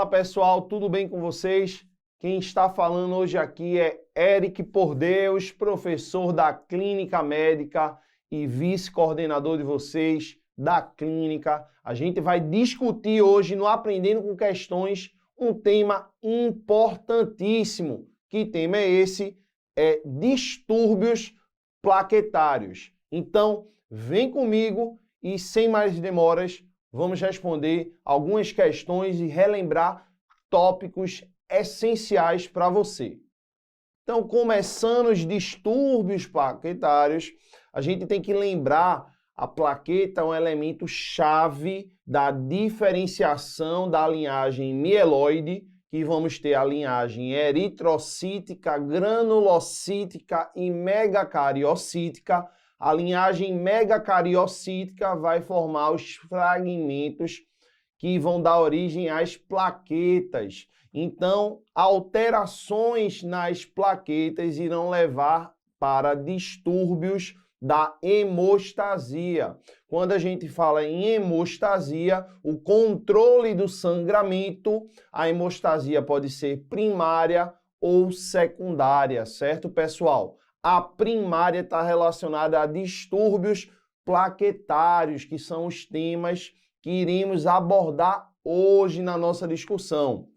Fala pessoal, tudo bem com vocês? Quem está falando hoje aqui é Eric Por Deus, professor da Clínica Médica e vice-coordenador de vocês da clínica. A gente vai discutir hoje no Aprendendo com Questões um tema importantíssimo. Que tema é esse? É distúrbios plaquetários. Então, vem comigo e sem mais demoras, vamos responder algumas questões e relembrar tópicos essenciais para você. Então, começando os distúrbios plaquetários, a gente tem que lembrar a plaqueta é um elemento chave da diferenciação da linhagem mieloide, que vamos ter a linhagem eritrocítica, granulocítica e megacariocítica. A linhagem megacariocítica vai formar os fragmentos que vão dar origem às plaquetas. Então, alterações nas plaquetas irão levar para distúrbios da hemostasia. Quando a gente fala em hemostasia, o controle do sangramento, a hemostasia pode ser primária ou secundária, certo, pessoal? A primária está relacionada a distúrbios plaquetários, que são os temas que iremos abordar hoje na nossa discussão.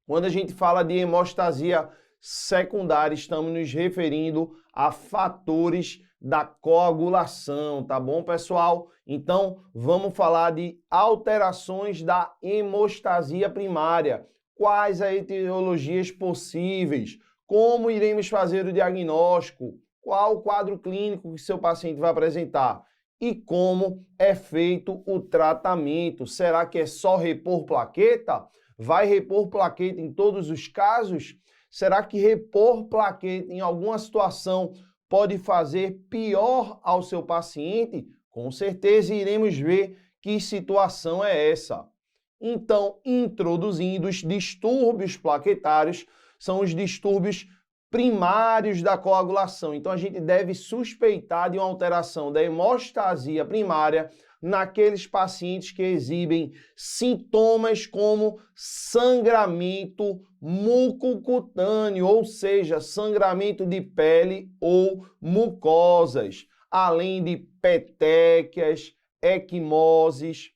Quando a gente fala de hemostasia secundária, estamos nos referindo a fatores da coagulação, tá bom, pessoal? Então, vamos falar de alterações da hemostasia primária. Quais as etiologias possíveis? Como iremos fazer o diagnóstico? Qual o quadro clínico que seu paciente vai apresentar? E como é feito o tratamento? Será que é só repor plaqueta? Vai repor plaqueta em todos os casos? Será que repor plaqueta em alguma situação pode fazer pior ao seu paciente? Com certeza iremos ver que situação é essa. Então, introduzindo os distúrbios plaquetários, são os distúrbios primários da coagulação. Então, a gente deve suspeitar de uma alteração da hemostasia primária naqueles pacientes que exibem sintomas como sangramento mucocutâneo, ou seja, sangramento de pele ou mucosas, além de petequias, equimoses.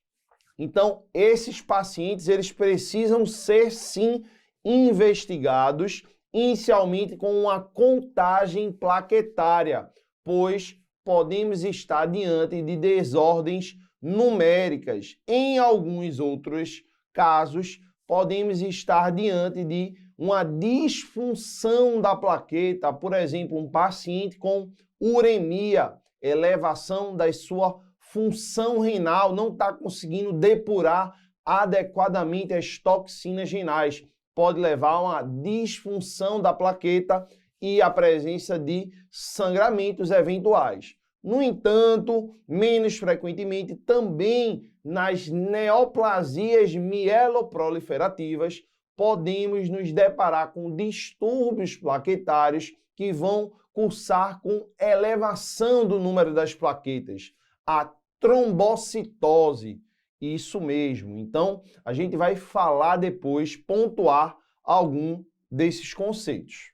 Então, esses pacientes, eles precisam ser, sim, investigados, inicialmente com uma contagem plaquetária, pois podemos estar diante de desordens numéricas. Em alguns outros casos, podemos estar diante de uma disfunção da plaqueta, por exemplo, um paciente com uremia, elevação da sua função renal, não está conseguindo depurar adequadamente as toxinas renais. Pode levar a uma disfunção da plaqueta e a presença de sangramentos eventuais. No entanto, menos frequentemente, também nas neoplasias mieloproliferativas, podemos nos deparar com distúrbios plaquetários que vão cursar com elevação do número das plaquetas, a trombocitose. Isso mesmo. Então, a gente vai falar depois, pontuar algum desses conceitos.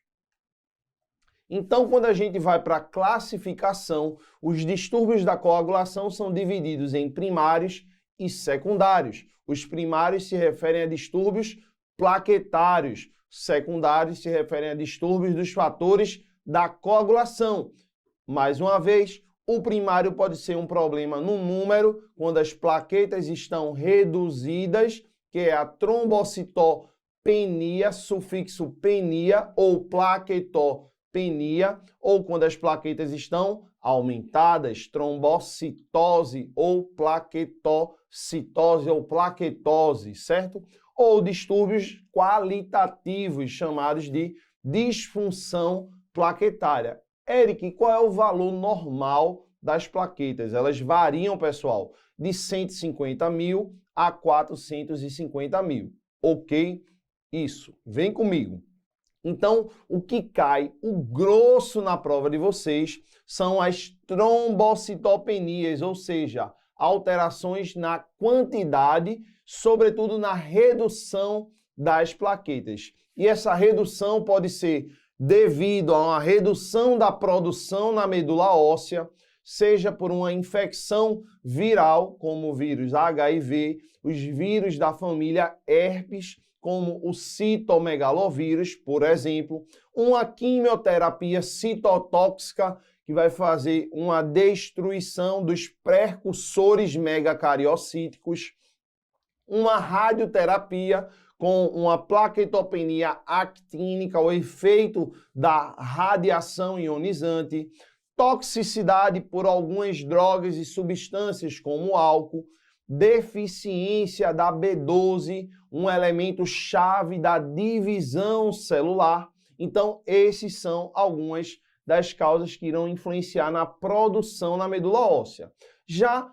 Então, quando a gente vai para a classificação, os distúrbios da coagulação são divididos em primários e secundários. Os primários se referem a distúrbios plaquetários, secundários se referem a distúrbios dos fatores da coagulação. Mais uma vez, o primário pode ser um problema no número, quando as plaquetas estão reduzidas, que é a trombocitopenia, sufixo penia, ou plaquetopenia, ou quando as plaquetas estão aumentadas, trombocitose, ou plaquetocitose, ou plaquetose, certo? Ou distúrbios qualitativos, chamados de disfunção plaquetária. Eric, qual é o valor normal das plaquetas? Elas variam, pessoal, de 150 mil a 450 mil. Ok? Isso. Vem comigo. Então, o que cai, o grosso na prova de vocês, são as trombocitopenias, ou seja, alterações na quantidade, sobretudo na redução das plaquetas. E essa redução pode ser devido a uma redução da produção na medula óssea, seja por uma infecção viral, como o vírus HIV, os vírus da família herpes, como o citomegalovírus, por exemplo, uma quimioterapia citotóxica que vai fazer uma destruição dos precursores megacariocíticos, uma radioterapia com uma plaquetopenia actínica, o efeito da radiação ionizante, toxicidade por algumas drogas e substâncias como álcool, deficiência da B12, um elemento chave da divisão celular. Então, esses são algumas das causas que irão influenciar na produção na medula óssea. Já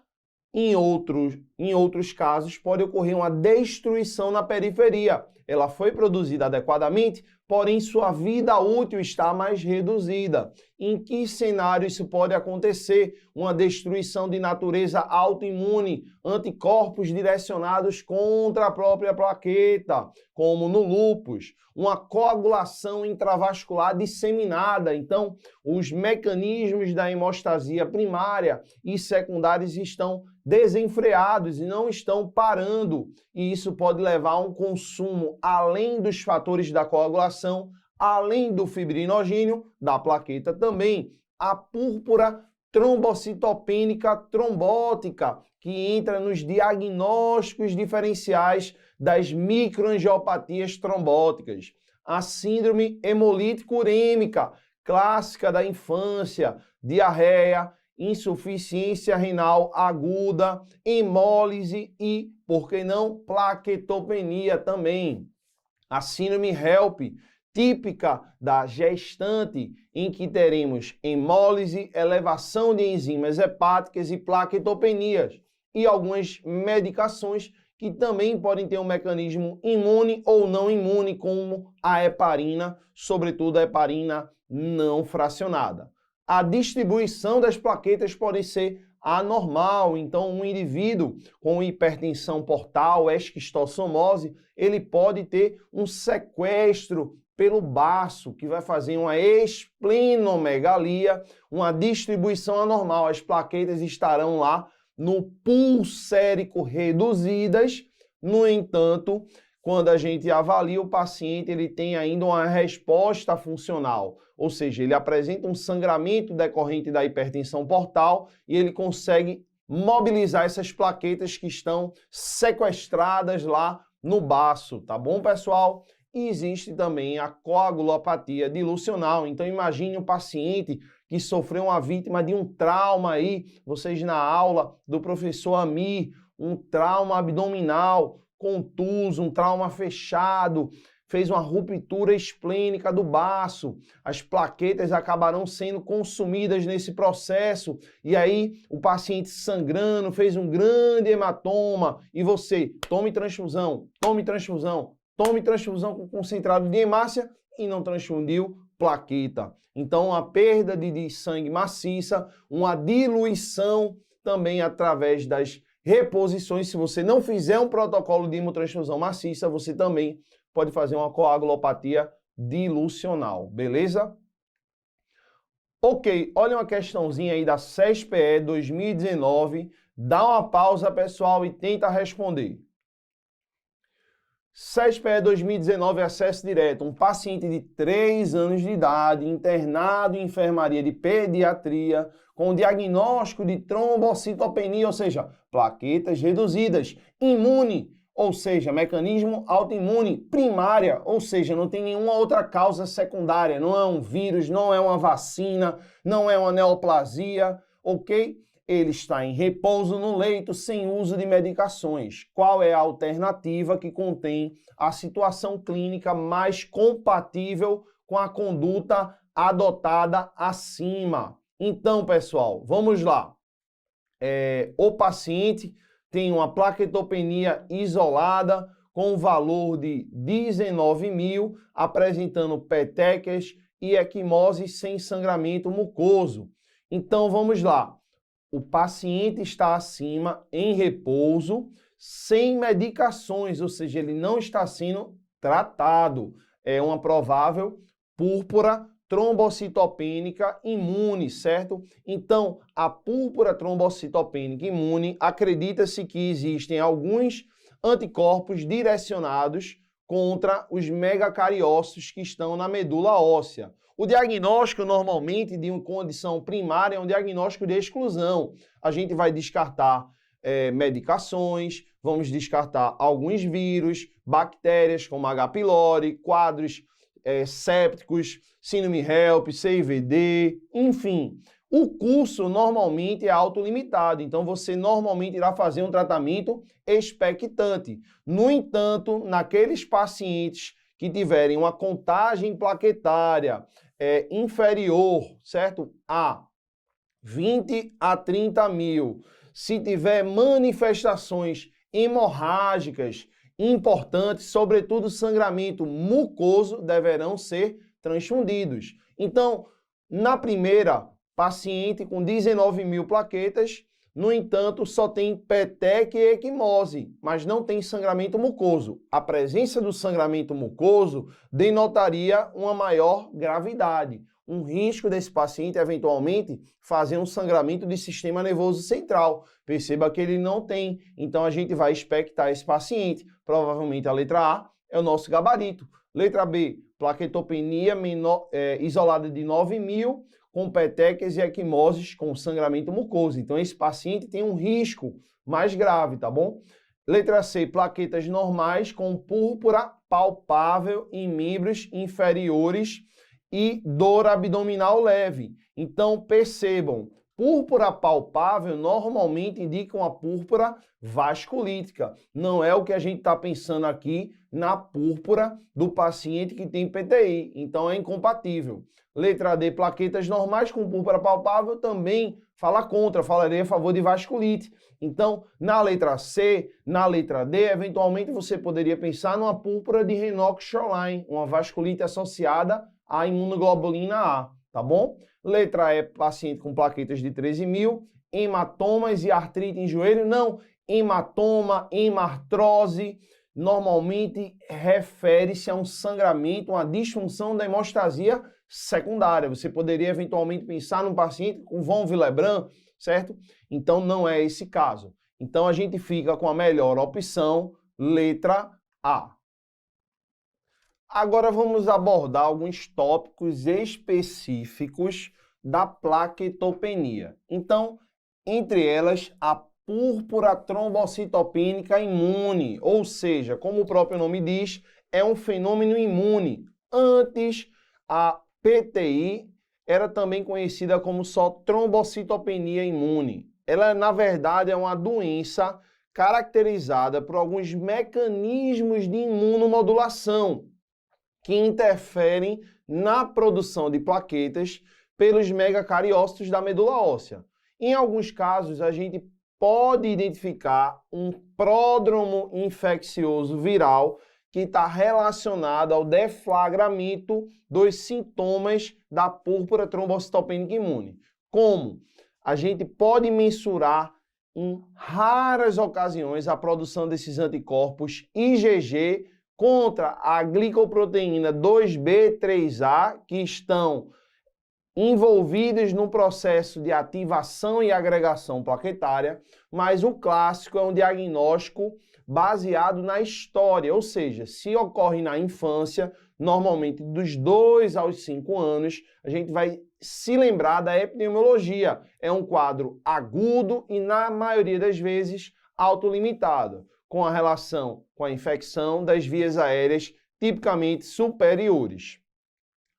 em outros casos, pode ocorrer uma destruição na periferia. Ela foi produzida adequadamente, porém sua vida útil está mais reduzida. Em que cenário isso pode acontecer? Uma destruição de natureza autoimune, anticorpos direcionados contra a própria plaqueta, como no lúpus. Uma coagulação intravascular disseminada. Então, os mecanismos da hemostasia primária e secundários estão desenfreados e não estão parando. E isso pode levar a um consumo, além dos fatores da coagulação, além do fibrinogênio, da plaqueta também. A púrpura trombocitopênica trombótica, que entra nos diagnósticos diferenciais das microangiopatias trombóticas. A síndrome hemolítico-urêmica, clássica da infância, diarreia, insuficiência renal aguda, hemólise e, por que não, plaquetopenia também. A síndrome HELP, típica da gestante, em que teremos hemólise, elevação de enzimas hepáticas e plaquetopenias, e algumas medicações que também podem ter um mecanismo imune ou não imune, como a heparina, sobretudo a heparina não fracionada. A distribuição das plaquetas pode ser anormal, então um indivíduo com hipertensão portal, esquistossomose, ele pode ter um sequestro pelo baço, que vai fazer uma esplenomegalia, uma distribuição anormal. As plaquetas estarão lá no pulsérico reduzidas. No entanto, quando a gente avalia o paciente, ele tem ainda uma resposta funcional, ou seja, ele apresenta um sangramento decorrente da hipertensão portal e ele consegue mobilizar essas plaquetas que estão sequestradas lá no baço, tá bom, pessoal? E existe também a coagulopatia dilucional. Então imagine um paciente que sofreu uma vítima de um trauma aí, vocês na aula do professor Amir, um trauma abdominal, contuso, um trauma fechado, fez uma ruptura esplênica do baço, as plaquetas acabarão sendo consumidas nesse processo, e aí o paciente sangrando, fez um grande hematoma, e você tome transfusão com concentrado de hemácia e não transfundiu plaqueta. Então, a perda de sangue maciça, uma diluição também através das reposições. Se você não fizer um protocolo de hemotransfusão maciça, você também pode fazer uma coagulopatia dilucional, beleza? Ok, olha uma questãozinha aí da SESPE 2019. Dá uma pausa, pessoal, e tenta responder. SESPE 2019, acesso direto. Um paciente de 3 anos de idade, internado em enfermaria de pediatria, com diagnóstico de trombocitopenia, ou seja, plaquetas reduzidas, imune, ou seja, mecanismo autoimune, primária, ou seja, não tem nenhuma outra causa secundária, não é um vírus, não é uma vacina, não é uma neoplasia, ok? Ele está em repouso no leito sem uso de medicações. Qual é a alternativa que contém a situação clínica mais compatível com a conduta adotada acima? Então, pessoal, vamos lá. O paciente tem uma plaquetopenia isolada com valor de 19.000, apresentando petequias e equimose sem sangramento mucoso. Então, vamos lá. O paciente está acima, em repouso, sem medicações, ou seja, ele não está sendo tratado. É uma provável púrpura trombocitopênica imune, certo? Então, a púrpura trombocitopênica imune, acredita-se que existem alguns anticorpos direcionados contra os megacariócitos que estão na medula óssea. O diagnóstico, normalmente, de uma condição primária é um diagnóstico de exclusão. A gente vai descartar medicações, vamos descartar alguns vírus, bactérias como H. pylori, quadros sépticos, síndrome HELP, CIVD, enfim. O curso normalmente é autolimitado, então você normalmente irá fazer um tratamento expectante. No entanto, naqueles pacientes que tiverem uma contagem plaquetária inferior, certo? A 20 a 30 mil, se tiver manifestações hemorrágicas importantes, sobretudo sangramento mucoso, deverão ser transfundidos. Então, na primeira, paciente com 19 mil plaquetas, no entanto, só tem petec e equimose, mas não tem sangramento mucoso. A presença do sangramento mucoso denotaria uma maior gravidade, um risco desse paciente eventualmente fazer um sangramento de sistema nervoso central. Perceba que ele não tem, então a gente vai expectar esse paciente. Provavelmente a letra A é o nosso gabarito. Letra B, plaquetopenia isolada de 9 mil, com petequias e equimoses com sangramento mucoso. Então, esse paciente tem um risco mais grave, tá bom? Letra C, plaquetas normais com púrpura palpável em membros inferiores e dor abdominal leve. Então, percebam, púrpura palpável normalmente indica uma púrpura vasculítica. Não é o que a gente está pensando aqui na púrpura do paciente que tem PTI. Então, é incompatível. Letra D, plaquetas normais com púrpura palpável também fala contra, falaria a favor de vasculite. Então, na letra C, na letra D, eventualmente você poderia pensar numa púrpura de Raynaud-Shoreline, uma vasculite associada à imunoglobulina A, tá bom? Letra E, paciente com plaquetas de 13 mil, hematomas e artrite em joelho, não, hematoma, hemartrose, normalmente refere-se a um sangramento, uma disfunção da hemostasia secundária. Você poderia eventualmente pensar num paciente com von Willebrand, certo? Então não é esse caso. Então a gente fica com a melhor opção, letra A. Agora vamos abordar alguns tópicos específicos da plaquetopenia. Então, entre elas, a púrpura trombocitopênica imune, ou seja, como o próprio nome diz, é um fenômeno imune. Antes, a PTI era também conhecida como só trombocitopenia imune. Ela, na verdade, é uma doença caracterizada por alguns mecanismos de imunomodulação que interferem na produção de plaquetas pelos megacariócitos da medula óssea. Em alguns casos, a gente pode identificar um pródromo infeccioso viral que está relacionado ao deflagramento dos sintomas da púrpura trombocitopênica imune. Como? A gente pode mensurar em raras ocasiões a produção desses anticorpos IgG contra a glicoproteína 2B3A, que estão envolvidos no processo de ativação e agregação plaquetária, mas o clássico é um diagnóstico baseado na história, ou seja, se ocorre na infância, normalmente dos 2 aos 5 anos, a gente vai se lembrar da epidemiologia. É um quadro agudo e, na maioria das vezes, autolimitado, com a relação com a infecção das vias aéreas tipicamente superiores.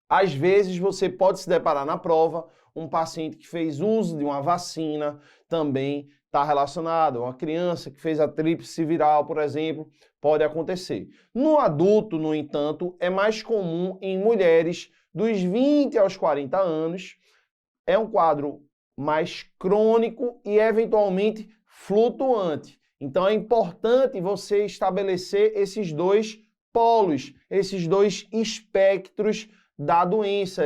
Às vezes você pode se deparar na prova um paciente que fez uso de uma vacina, também está relacionado. Uma criança que fez a tríplice viral, por exemplo, pode acontecer. No adulto, no entanto, é mais comum em mulheres dos 20 aos 40 anos. É um quadro mais crônico e eventualmente flutuante. Então é importante você estabelecer esses dois polos, esses dois espectros da doença,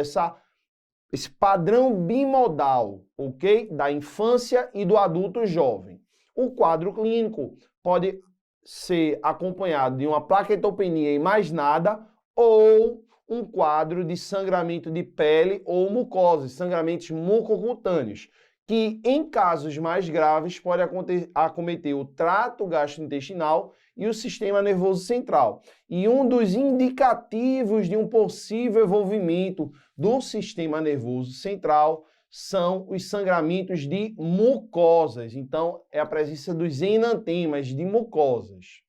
esse padrão bimodal, ok? Da infância e do adulto jovem. O quadro clínico pode ser acompanhado de uma plaquetopenia e mais nada, ou um quadro de sangramento de pele ou mucosa, sangramentos mucocutâneos, que em casos mais graves pode acometer o trato gastrointestinal e o sistema nervoso central. E um dos indicativos de um possível envolvimento do sistema nervoso central são os sangramentos de mucosas. Então, é a presença dos enantemas de mucosas.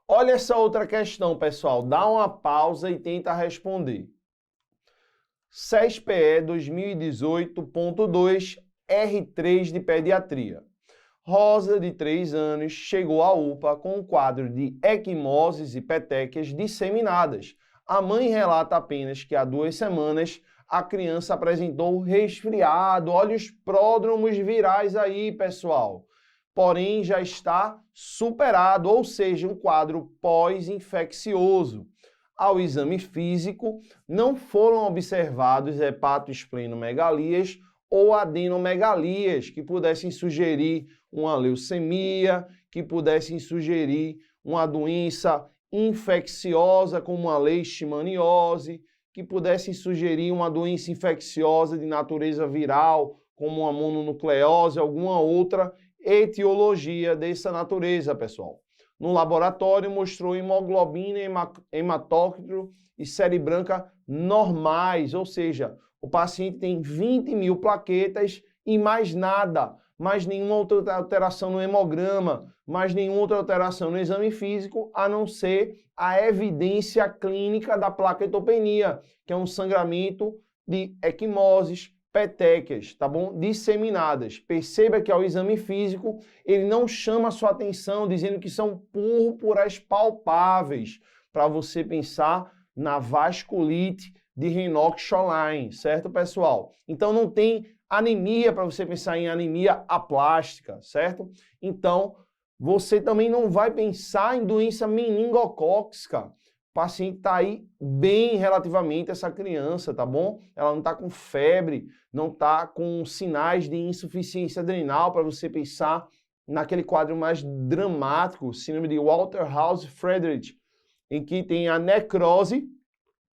Olha essa outra questão, pessoal. Dá uma pausa e tenta responder. SESPE 2018.2, R3 de pediatria. Rosa, de 3 anos, chegou à UPA com um quadro de equimoses e petequias disseminadas. A mãe relata apenas que há 2 semanas a criança apresentou resfriado. Olha os pródromos virais aí, pessoal. Porém, já está superado, ou seja, um quadro pós-infeccioso. Ao exame físico, não foram observados hepatoesplenomegalias ou adenomegalias, que pudessem sugerir uma leucemia, que pudessem sugerir uma doença infecciosa como a leishmaniose, que pudessem sugerir uma doença infecciosa de natureza viral, como uma mononucleose, alguma outra etiologia dessa natureza, pessoal. No laboratório mostrou hemoglobina, hematócrito e série branca normais, ou seja, o paciente tem 20.000 plaquetas e mais nada, mais nenhuma outra alteração no hemograma, mais nenhuma outra alteração no exame físico, a não ser a evidência clínica da plaquetopenia, que é um sangramento de equimoses, petequias, tá bom? Disseminadas. Perceba que ao exame físico, ele não chama a sua atenção dizendo que são púrpuras palpáveis, para você pensar na vasculite de Raynaud-Scholine, certo, pessoal? Então não tem anemia para você pensar em anemia aplástica, certo? Então, você também não vai pensar em doença meningocócica. O paciente está aí bem relativamente, essa criança, tá bom? Ela não está com febre, não está com sinais de insuficiência adrenal para você pensar naquele quadro mais dramático, síndrome de Walter-House-Frederick, em que tem a necrose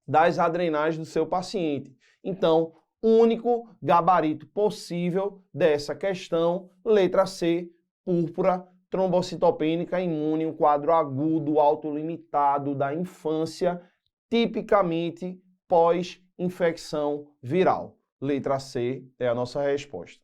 das adrenais do seu paciente. Então, o único gabarito possível dessa questão, letra C, púrpura trombocitopênica imune, um quadro agudo, autolimitado da infância, tipicamente pós-infecção viral. Letra C é a nossa resposta.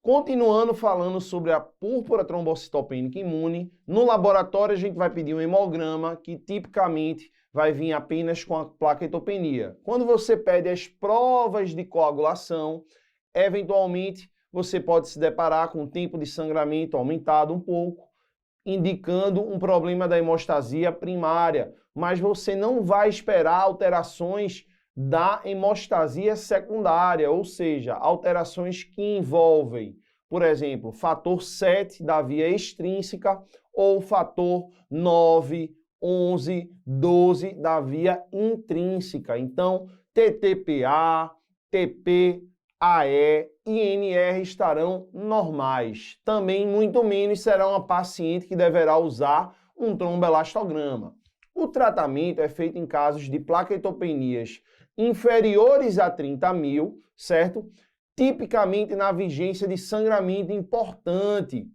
Continuando falando sobre a púrpura trombocitopênica imune, no laboratório a gente vai pedir um hemograma que tipicamente vai vir apenas com a plaquetopenia. Quando você pede as provas de coagulação, eventualmente você pode se deparar com o tempo de sangramento aumentado um pouco, indicando um problema da hemostasia primária, mas você não vai esperar alterações da hemostasia secundária, ou seja, alterações que envolvem, por exemplo, fator 7 da via extrínseca ou fator 9, 11, 12 da via intrínseca. Então, TTPA, TP, AE e NR estarão normais. Também, muito menos, será uma paciente que deverá usar um tromboelastograma. O tratamento é feito em casos de plaquetopenias inferiores a 30.000, certo? Tipicamente na vigência de sangramento importante,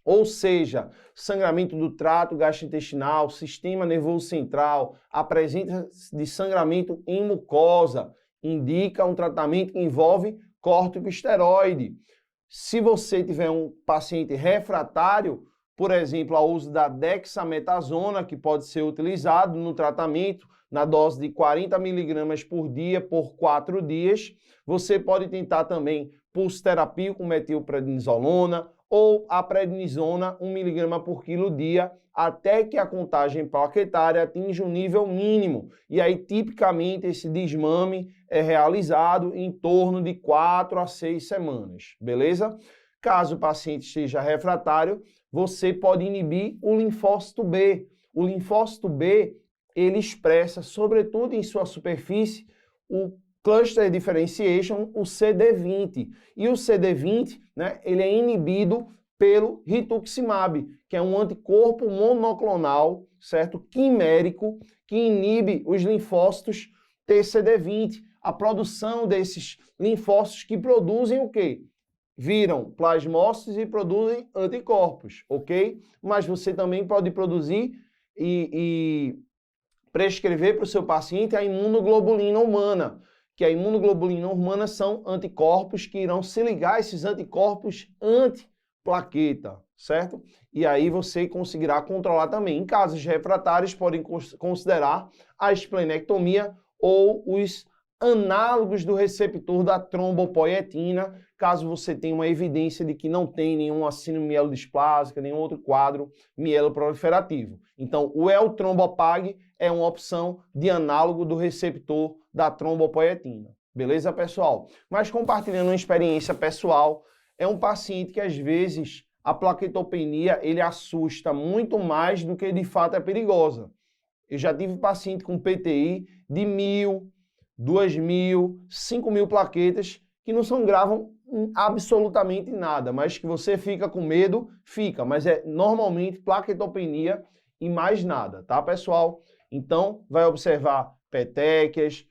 ou seja, sangramento do trato gastrointestinal, sistema nervoso central, a presença de sangramento em mucosa, indica um tratamento que envolve corticosteroide. Se você tiver um paciente refratário, por exemplo, ao uso da dexametasona, que pode ser utilizado no tratamento, na dose de 40 mg por dia por 4 dias, você pode tentar também pulsoterapia com metilprednisolona ou a prednisona 1 mg por quilo dia, até que a contagem plaquetária atinja um nível mínimo. E aí, tipicamente, esse desmame é realizado em torno de 4 a 6 semanas, beleza? Caso o paciente esteja refratário, você pode inibir o linfócito B. O linfócito B, ele expressa, sobretudo em sua superfície, o Cluster Differentiation, o CD20. E o CD20, né, ele é inibido pelo rituximab, que é um anticorpo monoclonal, certo? Quimérico, que inibe os linfócitos TCD20, a produção desses linfócitos que produzem o quê? Viram plasmócitos e produzem anticorpos, ok? Mas você também pode produzir e prescrever para o seu paciente a imunoglobulina humana, que a imunoglobulina humana são anticorpos que irão se ligar a esses anticorpos anti-plaqueta, certo? E aí você conseguirá controlar também. Em casos refratários, podem considerar a esplenectomia ou os análogos do receptor da trombopoietina, caso você tenha uma evidência de que não tem nenhuma síndrome mielodisplásica, nenhum outro quadro mieloproliferativo. Então, o L-trombopag é uma opção de análogo do receptor da trombopoietina. Beleza, pessoal? Mas compartilhando uma experiência pessoal, é um paciente que às vezes a plaquetopenia ele assusta muito mais do que de fato é perigosa. Eu já tive paciente com PTI de 1.000, 2.000, 5.000 plaquetas que não são gravam absolutamente nada, mas que você fica com medo, fica, mas é normalmente plaquetopenia e mais nada, tá, pessoal? Então, vai observar petequias,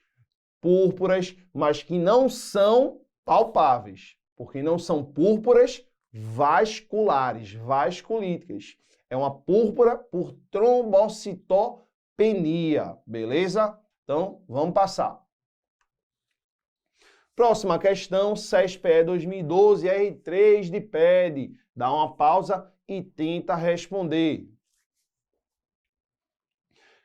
púrpuras, mas que não são palpáveis, porque não são púrpuras vasculares, vasculíticas. É uma púrpura por trombocitopenia, beleza? Então, vamos passar. Próxima questão, SESPE 2012, R3 de PED. Dá uma pausa e tenta responder.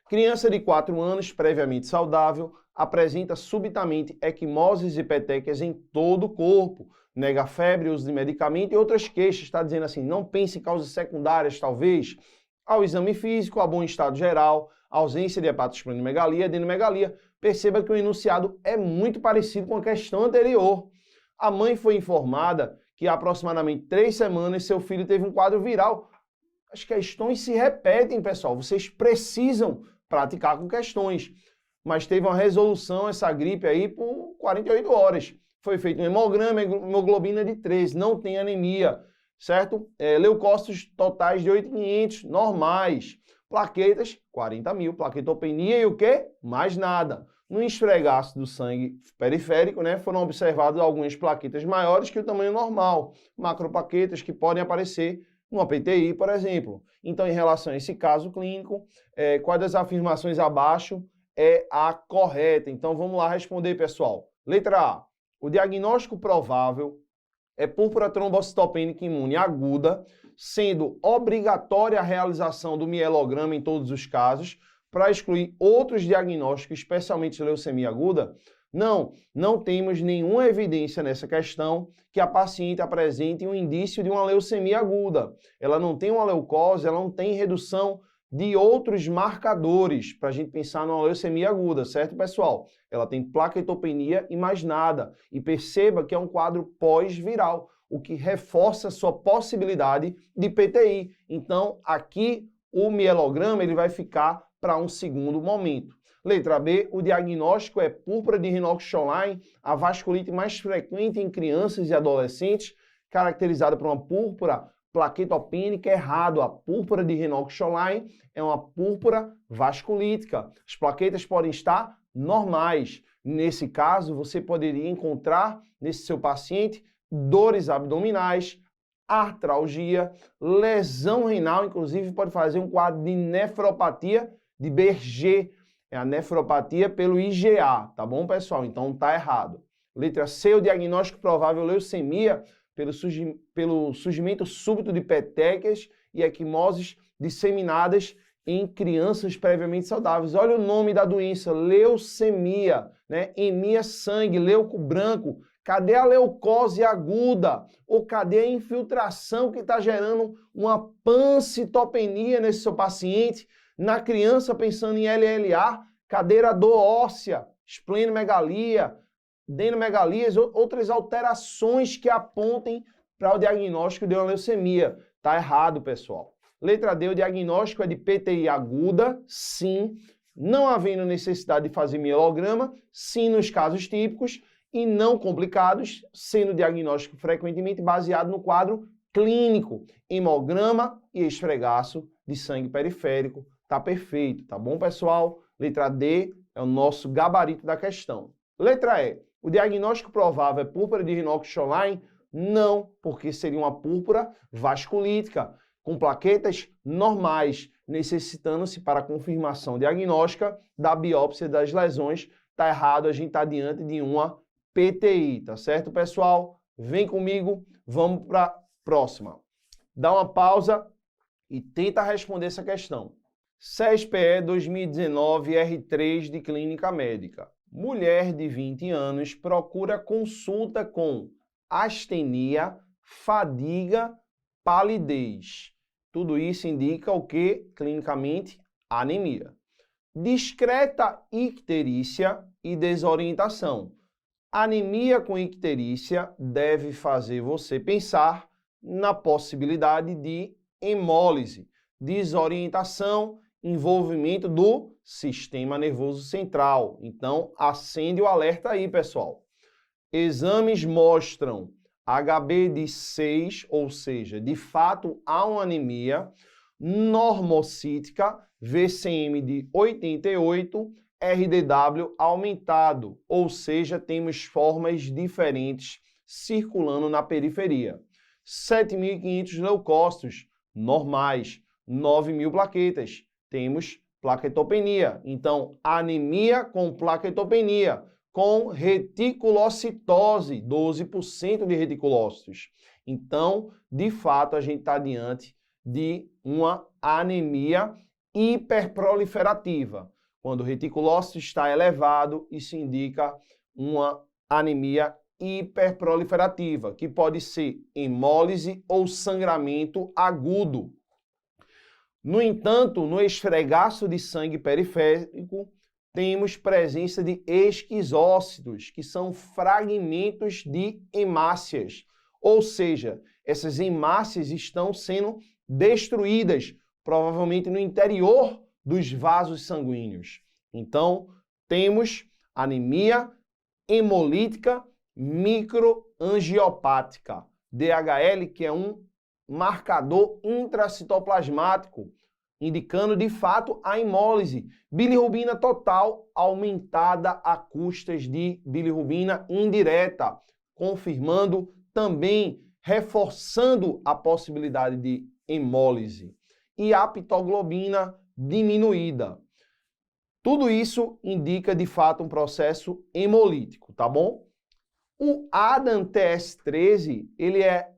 Criança de 4 anos, previamente saudável, apresenta subitamente equimoses e petequias em todo o corpo, nega febre, uso de medicamento e outras queixas. Está dizendo assim, não pense em causas secundárias, talvez, ao exame físico, a bom estado geral, ausência de hepatosplenomegalia, adenomegalia. Perceba que o enunciado é muito parecido com a questão anterior. A mãe foi informada que há aproximadamente 3 semanas seu filho teve um quadro viral. As questões se repetem, pessoal. Vocês precisam praticar com questões. Mas teve uma resolução, essa gripe aí, por 48 horas. Foi feito um hemograma, hemoglobina de 13, não tem anemia, certo? Leucócitos totais de 8.500, normais. Plaquetas, 40.000, plaquetopenia e o quê? Mais nada. No esfregaço do sangue periférico, né, foram observadas algumas plaquetas maiores que o tamanho normal, macroplaquetas que podem aparecer numa PTI, por exemplo. Então, em relação a esse caso clínico, qual das afirmações abaixo é a correta? Então, vamos lá responder, pessoal. Letra A. O diagnóstico provável é púrpura trombocitopênica imune aguda, sendo obrigatória a realização do mielograma em todos os casos, para excluir outros diagnósticos, especialmente leucemia aguda? Não temos nenhuma evidência nessa questão que a paciente apresente um indício de uma leucemia aguda. Ela não tem uma leucose, ela não tem redução de outros marcadores para a gente pensar numa leucemia aguda, certo, pessoal? Ela tem plaquetopenia e mais nada. E perceba que é um quadro pós-viral, o que reforça a sua possibilidade de PTI. Então, aqui o mielograma ele vai ficar para um segundo momento. Letra B, o diagnóstico é púrpura de Raynaud-Schoenlein, a vasculite mais frequente em crianças e adolescentes, caracterizada por uma púrpura plaquetopênica. Errado, a púrpura de Raynaud-Schoenlein é uma púrpura vasculítica. As plaquetas podem estar normais. Nesse caso, você poderia encontrar nesse seu paciente dores abdominais, artralgia, lesão renal, inclusive pode fazer um quadro de nefropatia de Berger, é a nefropatia pelo IgA, tá bom, pessoal? Então tá errado. Letra C, o diagnóstico provável leucemia pelo surgimento súbito de petequias e equimoses disseminadas em crianças previamente saudáveis. Olha o nome da doença, leucemia, né? Emia sangue, leuco branco. Cadê a leucose aguda? Ou cadê a infiltração que está gerando uma pancitopenia nesse seu paciente? Na criança, pensando em LLA, cadê a dor óssea, esplenomegalia, adenomegalias, outras alterações que apontem para o diagnóstico de uma leucemia. Está errado, pessoal. Letra D, o diagnóstico é de PTI aguda, sim. não havendo necessidade de fazer mielograma, sim nos casos típicos, e não complicados, sendo o diagnóstico frequentemente baseado no quadro clínico, hemograma e esfregaço de sangue periférico. Tá perfeito, tá bom, pessoal? Letra D é o nosso gabarito da questão. Letra E, o diagnóstico provável é púrpura de Raynaud-Schoenlein? Não, porque seria uma púrpura vasculítica, com plaquetas normais, necessitando-se para a confirmação diagnóstica da biópsia das lesões. Tá errado, a gente está diante de uma PTI, tá certo, pessoal? Vem comigo, vamos para a próxima. Dá uma pausa e tenta responder essa questão. CESPE 2019 R3 de Clínica Médica. Mulher de 20 anos procura consulta com astenia, fadiga, palidez. Tudo isso indica o que? Clinicamente, anemia. Discreta icterícia e desorientação. Anemia com icterícia deve fazer você pensar na possibilidade de hemólise, desorientação, envolvimento do sistema nervoso central. Então, acende o alerta aí, pessoal. Exames mostram HB de 6, ou seja, de fato há uma anemia normocítica, VCM de 88, RDW aumentado, ou seja, temos formas diferentes circulando na periferia. 7.500 leucócitos normais, 9.000 plaquetas, temos plaquetopenia. Então, anemia com plaquetopenia, com reticulocitose, 12% de reticulócitos. Então, de fato, a gente está diante de uma anemia hiperproliferativa. Quando o reticulócito está elevado, isso indica uma anemia hiperproliferativa, que pode ser hemólise ou sangramento agudo. No entanto, no esfregaço de sangue periférico, temos presença de esquizócitos, que são fragmentos de hemácias. Ou seja, essas hemácias estão sendo destruídas, provavelmente no interior dos vasos sanguíneos. Então, temos anemia hemolítica microangiopática, DHL, que é um marcador intracitoplasmático, indicando de fato a hemólise. Bilirrubina total aumentada a custas de bilirrubina indireta, confirmando também, reforçando a possibilidade de hemólise. E apitoglobina diminuída. Tudo isso indica de fato um processo hemolítico, tá bom? O ADAM-TS13, ele é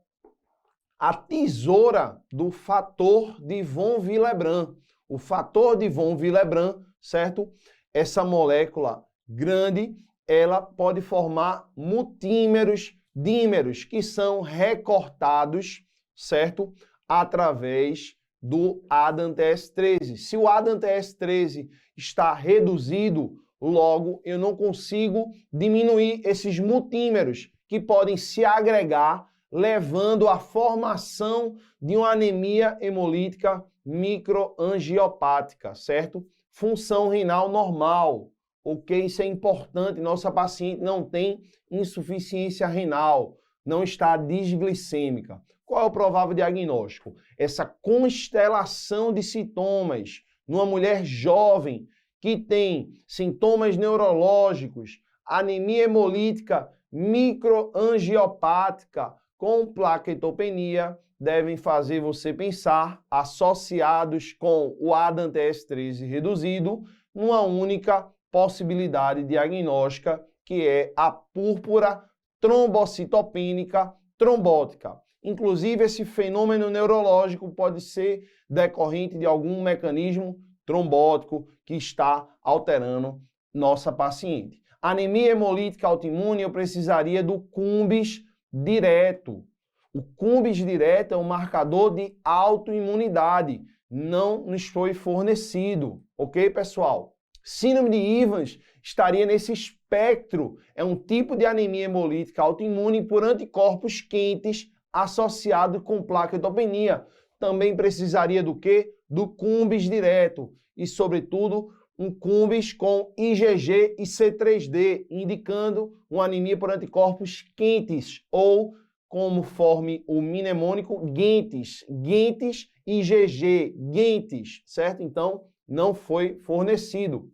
a tesoura do fator de von Willebrand. O fator de von Willebrand, certo? Essa molécula grande, ela pode formar multímeros, dímeros, que são recortados, certo? Através do ADAM-TS13. Se o ADAM-TS13 está reduzido, logo eu não consigo diminuir esses multímeros que podem se agregar, levando à formação de uma anemia hemolítica microangiopática, certo? Função renal normal, ok? Isso é importante, nossa paciente não tem insuficiência renal, não está desglicêmica. Qual é o provável diagnóstico? Essa constelação de sintomas numa mulher jovem que tem sintomas neurológicos, anemia hemolítica microangiopática com plaquetopenia, devem fazer você pensar, associados com o ADAM-TS13 reduzido, numa única possibilidade diagnóstica, que é a púrpura trombocitopênica trombótica. Inclusive, esse fenômeno neurológico pode ser decorrente de algum mecanismo trombótico que está alterando nossa paciente. Anemia hemolítica autoimune, eu precisaria do CUMBIS direto. O CUMBIS direto é um marcador de autoimunidade, não nos foi fornecido, ok, pessoal? Síndrome de Evans estaria nesse espectro, é um tipo de anemia hemolítica autoimune por anticorpos quentes associado com plaquetopenia. Também precisaria do quê? Do CUMBIS direto e, sobretudo, um cumbis com IgG e C3D, indicando uma anemia por anticorpos quentes, ou, como forme o mnemônico, Gentes, Gentes IgG, Gentes, certo? Então, não foi fornecido.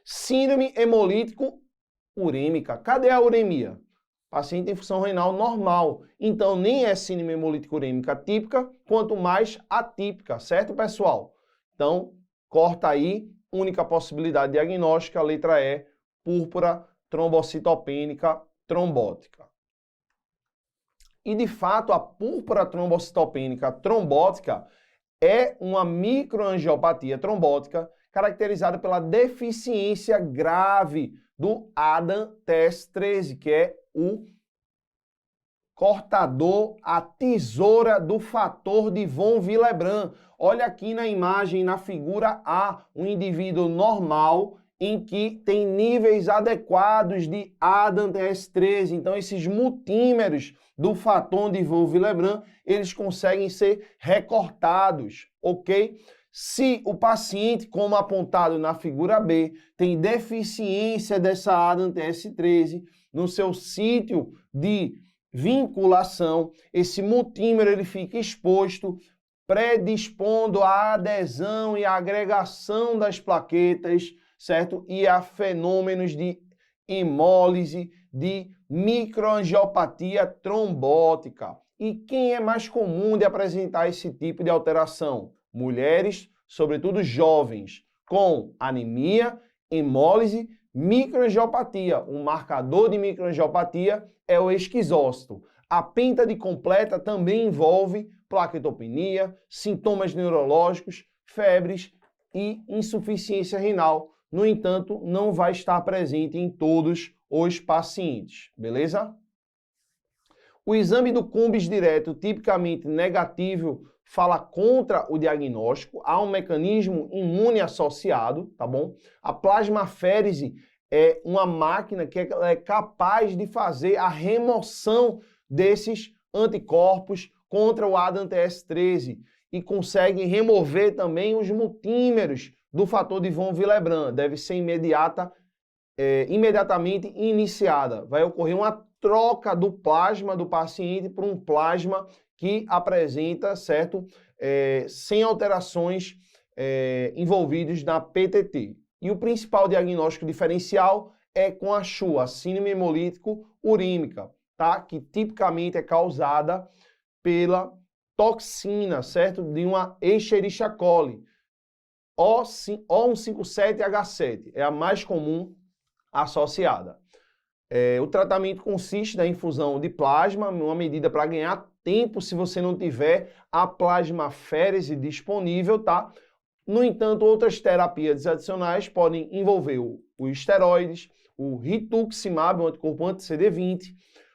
Síndrome hemolítico urêmica. Cadê a uremia? Paciente tem função renal normal. Então, nem é síndrome hemolítica urêmica típica, quanto mais atípica, certo, pessoal? Então, corta aí, única possibilidade diagnóstica, letra E, púrpura trombocitopênica trombótica. E, de fato, a púrpura trombocitopênica trombótica é uma microangiopatia trombótica caracterizada pela deficiência grave do ADAM-TS13, que é o cortador, a tesoura do fator de von Willebrand. Olha aqui na imagem, na figura A, um indivíduo normal em que tem níveis adequados de ADAM-TS13. Então, esses multímeros do fator de von Willebrand, eles conseguem ser recortados, ok? Se o paciente, como apontado na figura B, tem deficiência dessa ADAM-TS13 no seu sítio de vinculação, esse multímero ele fica exposto, predispondo à adesão e à agregação das plaquetas, certo? E a fenômenos de hemólise, de microangiopatia trombótica. E quem é mais comum de apresentar esse tipo de alteração? Mulheres, sobretudo jovens, com anemia, hemólise, microangiopatia. O marcador de microangiopatia é o esquizócito. A pêntade completa também envolve plaquetopenia, sintomas neurológicos, febres e insuficiência renal. No entanto, não vai estar presente em todos os pacientes, beleza? O exame do cumbis direto, tipicamente negativo, fala contra o diagnóstico, há um mecanismo imune associado, tá bom? A plasmaférese é uma máquina que é capaz de fazer a remoção desses anticorpos contra o ADAM-TS13 e consegue remover também os multímeros do fator de von Willebrand. Deve ser imediatamente iniciada. Vai ocorrer uma troca do plasma do paciente por um plasma que apresenta, certo, sem alterações envolvidos na PTT. E o principal diagnóstico diferencial é com a SHU, a síndrome hemolítico urêmica, tá? Que tipicamente é causada pela toxina, certo? De uma Escherichia coli. O157H7 é a mais comum associada. O tratamento consiste na infusão de plasma, uma medida para ganhar tempo se você não tiver a plasmaférese disponível, tá? No entanto, outras terapias adicionais podem envolver os esteroides, o rituximab, um anticorpo anti-CD20,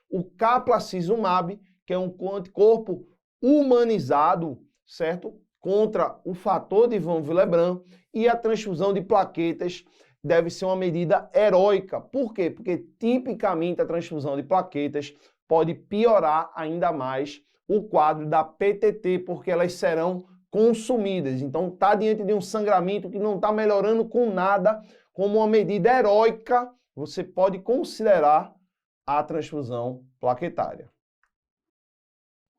o caplacizumab, que é um anticorpo humanizado, certo? Contra o fator de von Willebrand, e a transfusão de plaquetas deve ser uma medida heróica. Por quê? Porque tipicamente a transfusão de plaquetas pode piorar ainda mais o quadro da PTT, porque elas serão consumidas. Então, está diante de um sangramento que não está melhorando com nada, como uma medida heróica, você pode considerar a transfusão plaquetária.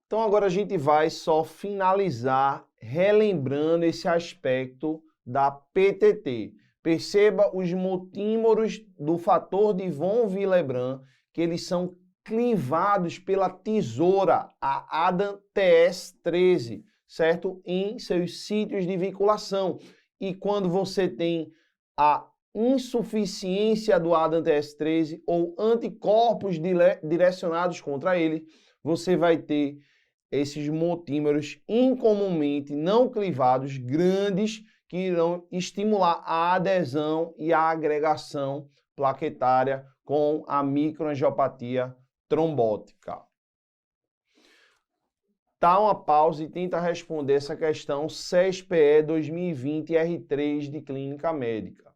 Então, agora a gente vai só finalizar relembrando esse aspecto da PTT. Perceba os multímeros do fator de von Willebrand, que eles são clivados pela tesoura, a ADAM-TS13, certo? Em seus sítios de vinculação. E quando você tem a insuficiência do ADAM-TS13 ou anticorpos direcionados contra ele, você vai ter esses multímeros incomumente não clivados, grandes, que irão estimular a adesão e a agregação plaquetária com a microangiopatia trombótica. Dá uma pausa e tenta responder essa questão CESPE 2020 R3 de Clínica Médica.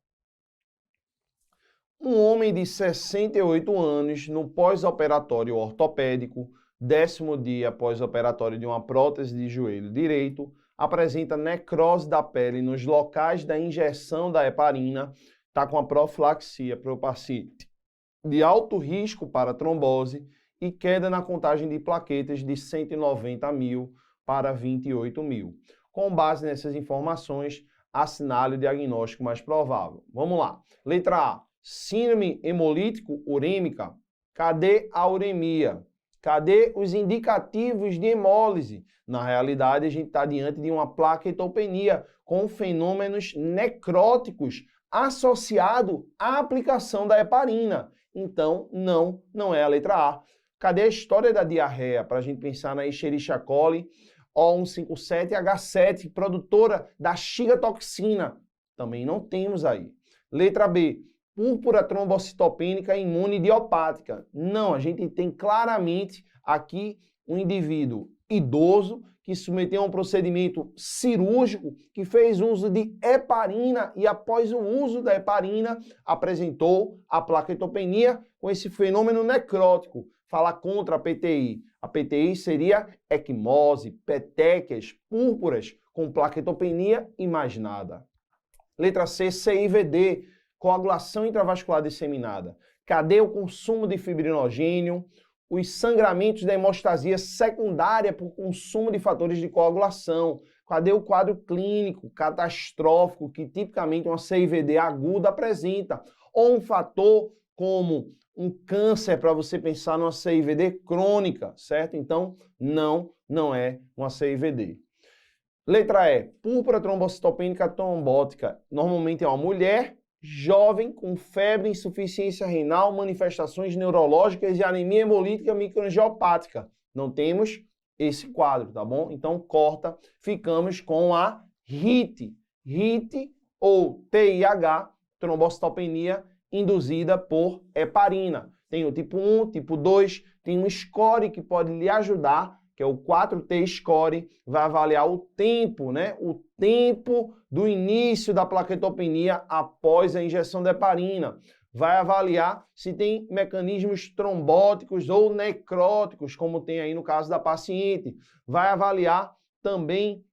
Um homem de 68 anos no pós-operatório ortopédico, 10º dia pós-operatório de uma prótese de joelho direito, apresenta necrose da pele nos locais da injeção da heparina, está com a profilaxia para o paciente de alto risco para trombose e queda na contagem de plaquetas de 190 mil para 28 mil. Com base nessas informações, assinale o diagnóstico mais provável. Vamos lá. Letra A. Síndrome hemolítico urêmica. Cadê a uremia? Cadê os indicativos de hemólise? Na realidade, a gente está diante de uma plaquetopenia com fenômenos necróticos associado à aplicação da heparina. Então, não é a letra A. Cadê a história da diarreia? Para a gente pensar na Escherichia coli O157H7, produtora da chigatoxina. Também não temos aí. Letra B. Púrpura trombocitopênica imune idiopática. Não, a gente tem claramente aqui um indivíduo idoso que submeteu a um procedimento cirúrgico, que fez uso de heparina e após o uso da heparina apresentou a plaquetopenia com esse fenômeno necrótico. Fala contra a PTI. A PTI seria equimose, petequias, púrpuras com plaquetopenia e mais nada. Letra C, CIVD, coagulação intravascular disseminada. Cadê o consumo de fibrinogênio? Os sangramentos da hemostasia secundária por consumo de fatores de coagulação. Cadê o quadro clínico catastrófico que tipicamente uma CIVD aguda apresenta? Ou um fator como um câncer para você pensar numa CIVD crônica, certo? Então, não é uma CIVD. Letra E, púrpura trombocitopênica trombótica. Normalmente é uma mulher jovem com febre, insuficiência renal, manifestações neurológicas e anemia hemolítica microangiopática. Não temos esse quadro, tá bom? Então corta, ficamos com a HIT. HIT ou TIH, trombocitopenia induzida por heparina. Tem o tipo 1, tipo 2, tem um score que pode lhe ajudar, que é o 4T score, vai avaliar o tempo, né? O tempo do início da plaquetopenia após a injeção de heparina. Vai avaliar se tem mecanismos trombóticos ou necróticos, como tem aí no caso da paciente. Vai avaliar também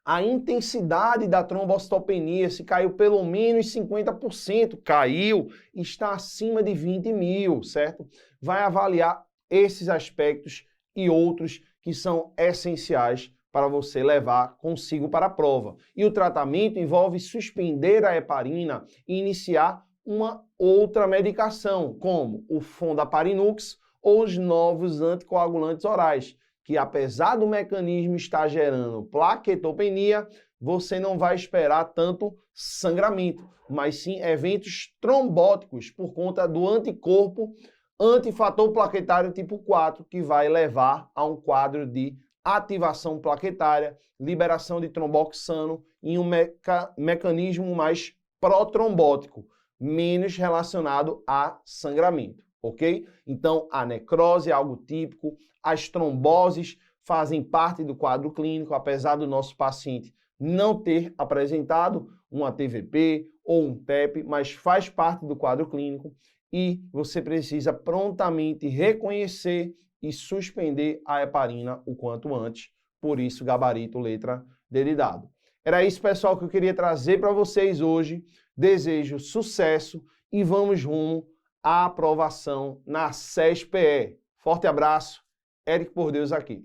a intensidade da trombocitopenia, se caiu pelo menos 50%, caiu, está acima de 20 mil, certo? Vai avaliar esses aspectos e outros que são essenciais para você levar consigo para a prova. E o tratamento envolve suspender a heparina e iniciar uma outra medicação, como o Fondaparinux ou os novos anticoagulantes orais, que apesar do mecanismo estar gerando plaquetopenia, você não vai esperar tanto sangramento, mas sim eventos trombóticos por conta do anticorpo antifator plaquetário tipo 4, que vai levar a um quadro de ativação plaquetária, liberação de tromboxano em um mecanismo mais protrombótico, menos relacionado a sangramento, ok? Então, a necrose é algo típico, as tromboses fazem parte do quadro clínico, apesar do nosso paciente não ter apresentado uma TVP ou um PEP, mas faz parte do quadro clínico e você precisa prontamente reconhecer e suspender a heparina o quanto antes. Por isso, gabarito, letra D dado. Era isso, pessoal, que eu queria trazer para vocês hoje. Desejo sucesso e vamos rumo à aprovação na CESPE. Forte abraço, Eric Por Deus aqui.